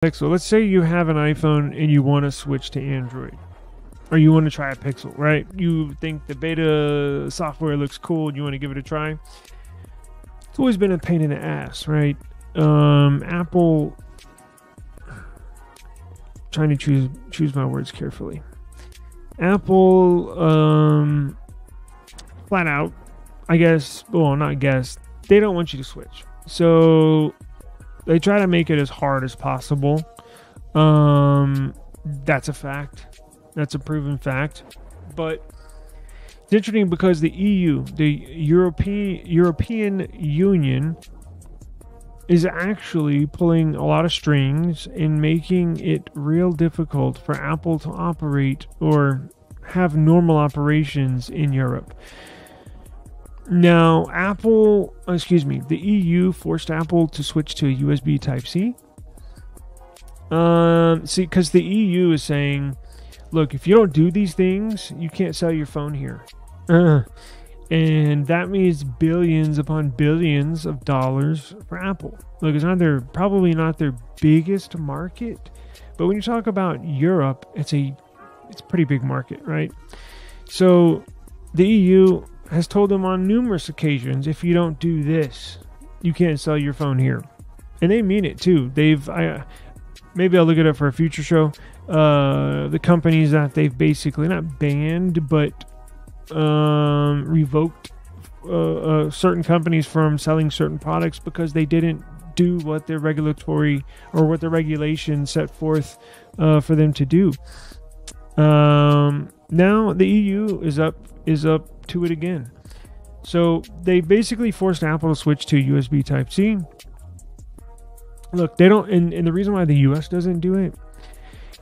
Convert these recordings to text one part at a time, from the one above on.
Pixel. Let's say you have an iPhone and you want to switch to Android, or you want to try a Pixel, right? You think the beta software looks cool and you want to give it a try. It's always been a pain in the ass, right? Apple, trying to choose my words carefully. Apple, flat out, I guess, well, not guess, they don't want you to switch. So they try to make it as hard as possible. That's a fact. That's a proven fact. But it's interesting because the EU, the European Union, is actually pulling a lot of strings and making it real difficult for Apple to operate or have normal operations in Europe. Now, the EU forced Apple to switch to a USB Type-C. Because the EU is saying, look, if you don't do these things, you can't sell your phone here. And that means billions upon billions of dollars for Apple. Look, it's probably not their biggest market, but when you talk about Europe, it's a pretty big market, right? So the EU has told them on numerous occasions, if you don't do this, you can't sell your phone here. And they mean it too. Maybe I'll look it up for a future show. The companies that they've basically not banned, but revoked certain companies from selling certain products because they didn't do what their regulatory or what the regulations set forth for them to do. Now the EU is up to it again. So they basically forced Apple to switch to USB Type-C. Look, they don't, and the reason why the US doesn't do it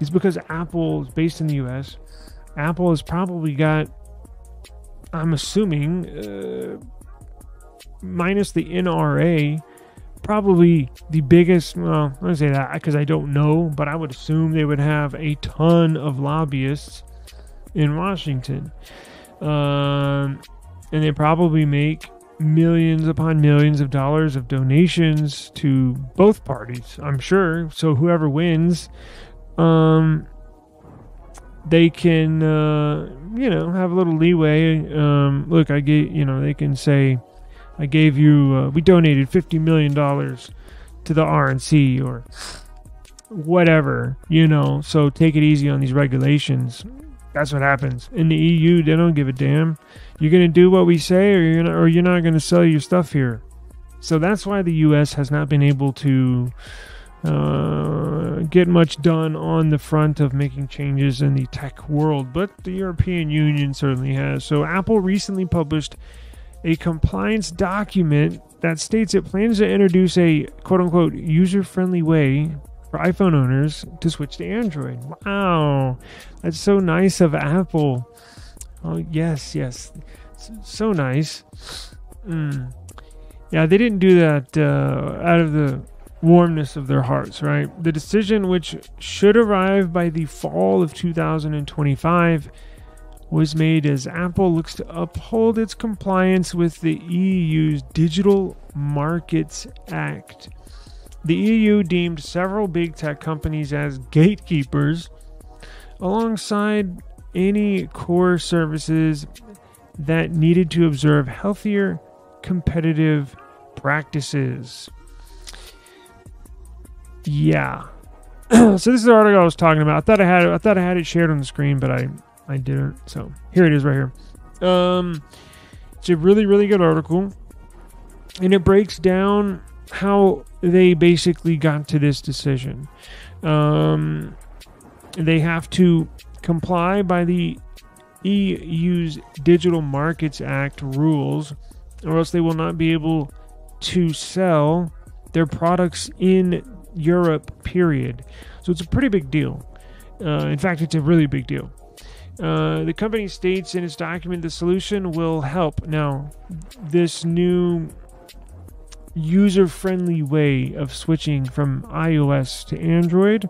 is because Apple is based in the US. Apple has probably got, I'm assuming, minus the NRA, probably the biggest, well, I don't say that because I don't know, but I would assume they would have a ton of lobbyists in Washington. And they probably make millions upon millions of dollars of donations to both parties, I'm sure. So whoever wins, they can, have a little leeway. Look, they can say, I gave you, we donated $50 million to the RNC or whatever, so take it easy on these regulations. That's what happens. In the EU, they don't give a damn. You're going to do what we say, or you're not going to sell your stuff here. So that's why the US has not been able to get much done on the front of making changes in the tech world, but the European Union certainly has. So Apple recently published a compliance document that states it plans to introduce a quote-unquote user-friendly way for iPhone owners to switch to Android. Wow, that's so nice of Apple. Oh, yes, so nice. Yeah, they didn't do that out of the warmness of their hearts, right? The decision, which should arrive by the fall of 2025, was made as Apple looks to uphold its compliance with the EU's Digital Markets Act. The EU deemed several big tech companies as gatekeepers alongside any core services that needed to observe healthier competitive practices. Yeah. So this is the article I was talking about. I thought I had it shared on the screen, but I didn't. So here it is right here. It's a really, really good article, and it breaks down how they basically got to this decision. They have to comply by the EU's Digital Markets Act rules, or else they will not be able to sell their products in Europe, period. So it's a pretty big deal. In fact, it's a really big deal. The company states in its document the solution will help. Now, this new user-friendly way of switching from iOS to Android,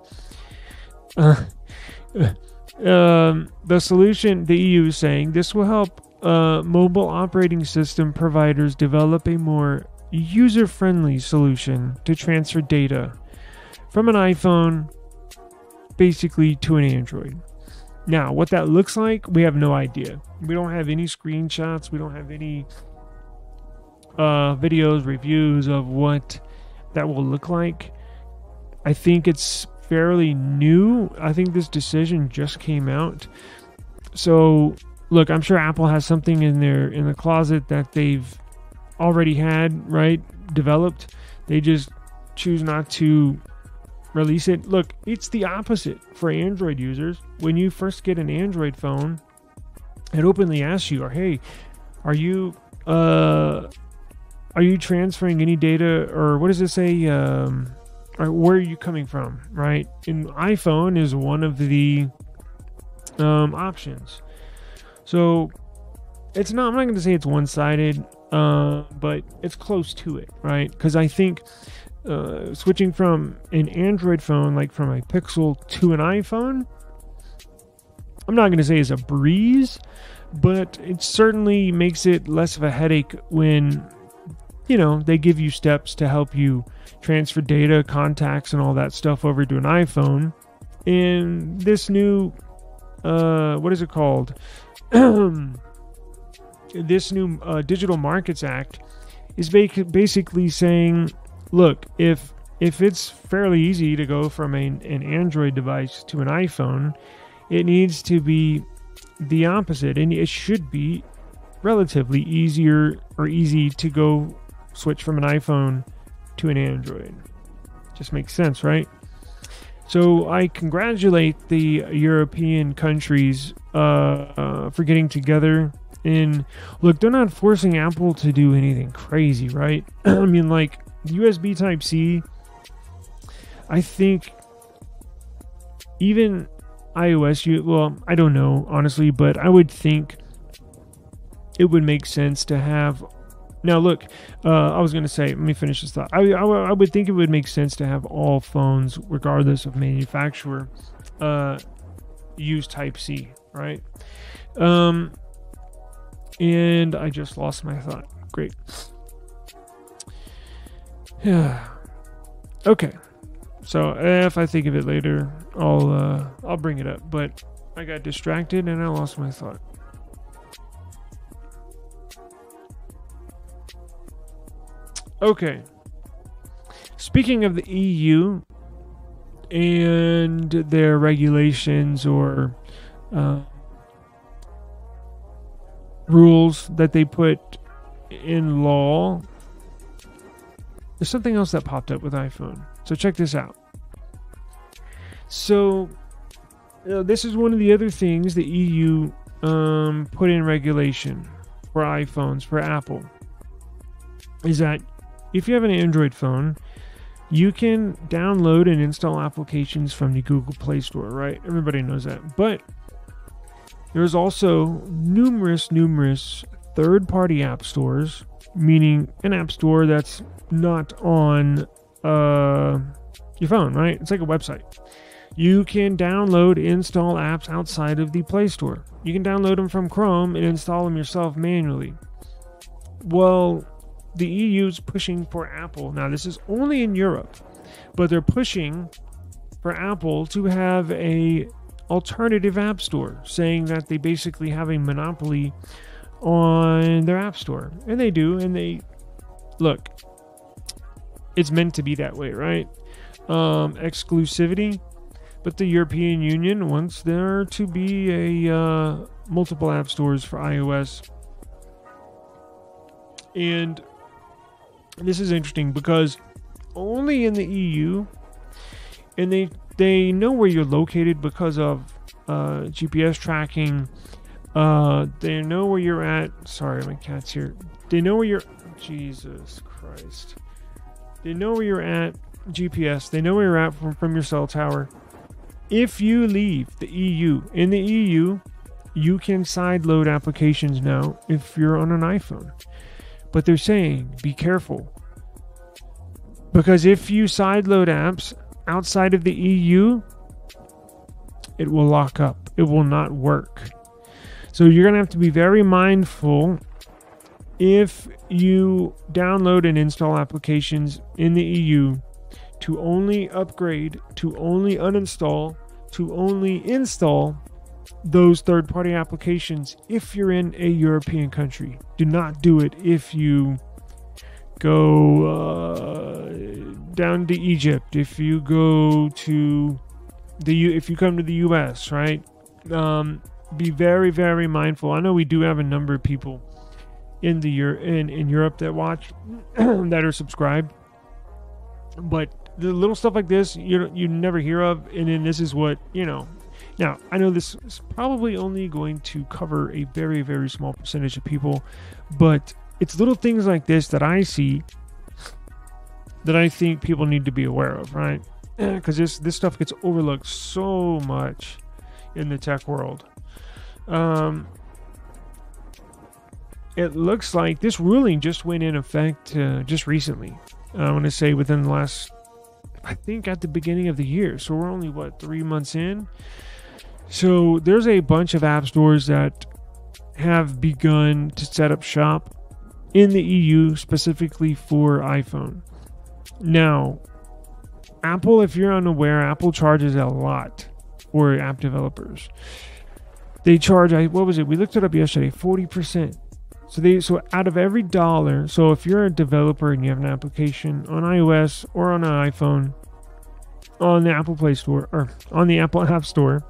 the solution, the EU is saying, this will help mobile operating system providers develop a more user-friendly solution to transfer data from an iPhone basically to an Android. Now, what that looks like, we have no idea. We don't have any screenshots. We don't have any videos, reviews of what that will look like. I think it's fairly new. I think this decision just came out. So, look, I'm sure Apple has something in the closet that they've already had, right, developed. They just choose not to release it. Look, it's the opposite for Android users. When you first get an Android phone, it openly asks you, hey, are you transferring any data, or what does it say, or where are you coming from, right? And iPhone is one of the options. So it's not, I'm not going to say it's one-sided, but it's close to it, right? Because I think switching from an Android phone, like from a Pixel to an iPhone, I'm not going to say is a breeze, but it certainly makes it less of a headache when, they give you steps to help you transfer data, contacts, and all that stuff over to an iPhone. And this new, what is it called? This new Digital Markets Act is basically saying, look, if it's fairly easy to go from an Android device to an iPhone, it needs to be the opposite, and it should be relatively easy to go switch from an iPhone to an Android. Just makes sense, right? So I congratulate the European countries for getting together. And look, they're not forcing Apple to do anything crazy, right? I mean, like USB Type-C, I think even iOS, well, I don't know, honestly, but I would think it would make sense to have. Now, look, I was going to say, let me finish this thought. I would think it would make sense to have all phones, regardless of manufacturer, use Type-C, right? And I just lost my thought. Great. Yeah. Okay. So if I think of it later, I'll bring it up. But I got distracted and I lost my thought. Okay. Speaking of the EU and their regulations or rules that they put in law, there's something else that popped up with iPhone. So check this out. So this is one of the other things the EU put in regulation for iPhones, for Apple, is that if you have an Android phone, you can download and install applications from the Google Play Store, right? Everybody knows that. But there's also numerous third-party app stores, meaning an app store that's not on your phone, right? It's like a website. You can download, install apps outside of the Play Store. You can download them from Chrome and install them yourself manually. Well, the EU is pushing for Apple. Now, this is only in Europe, but they're pushing for Apple to have a alternative app store, saying that they basically have a monopoly on their app store. And they do, and they look, it's meant to be that way, right? Exclusivity. But the European Union wants there to be a multiple app stores for iOS. And this is interesting because only in the EU, and they know where you're located because of GPS tracking. They know where you're at. Sorry, my cat's here. They know where you're. Jesus Christ. They know where you're at. GPS. They know where you're at from your cell tower. If you leave the EU, in the EU, you can sideload applications now if you're on an iPhone. But they're saying, be careful. Because if you sideload apps outside of the EU, it will lock up. It will not work. So you're going to have to be very mindful if you download and install applications in the EU to only upgrade, to only uninstall, to only install those third-party applications if you're in a European country. Do not do it if you go down to Egypt, if you go to if you come to the US, right? Be very, very mindful. I know we do have a number of people in Europe that watch that are subscribed, but the little stuff like this you never hear of, and then this is what Now, I know this is probably only going to cover a very, very small percentage of people, but it's little things like this that I see that I think people need to be aware of, right? Because this stuff gets overlooked so much in the tech world. It looks like this ruling just went in effect just recently. I want to say within the last, I think at the beginning of the year. So we're only, 3 months in? So there's a bunch of app stores that have begun to set up shop in the EU specifically for iPhone. Now, Apple, if you're unaware, Apple charges a lot for app developers. They charge, what was it? We looked it up yesterday, 40%. So out of every dollar, so if you're a developer and you have an application on iOS or on an iPhone, on the Apple Play Store or on the Apple App Store,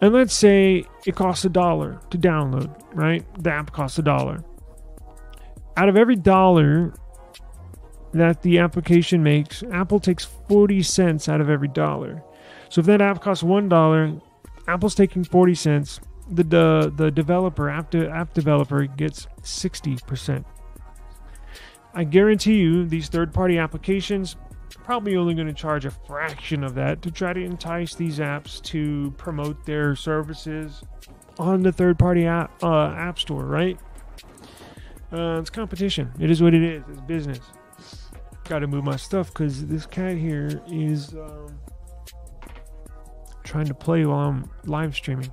and let's say it costs $1 to download, right? The app costs $1. Out of every dollar that the application makes, Apple takes 40 cents out of every dollar. So if that app costs $1, Apple's taking 40 cents. The developer, app developer, gets 60%. I guarantee you these third-party applications probably only going to charge a fraction of that to try to entice these apps to promote their services on the third-party app store, right? It's competition. It is what it is. It's business. Got to move my stuff because this cat here is trying to play while I'm live streaming.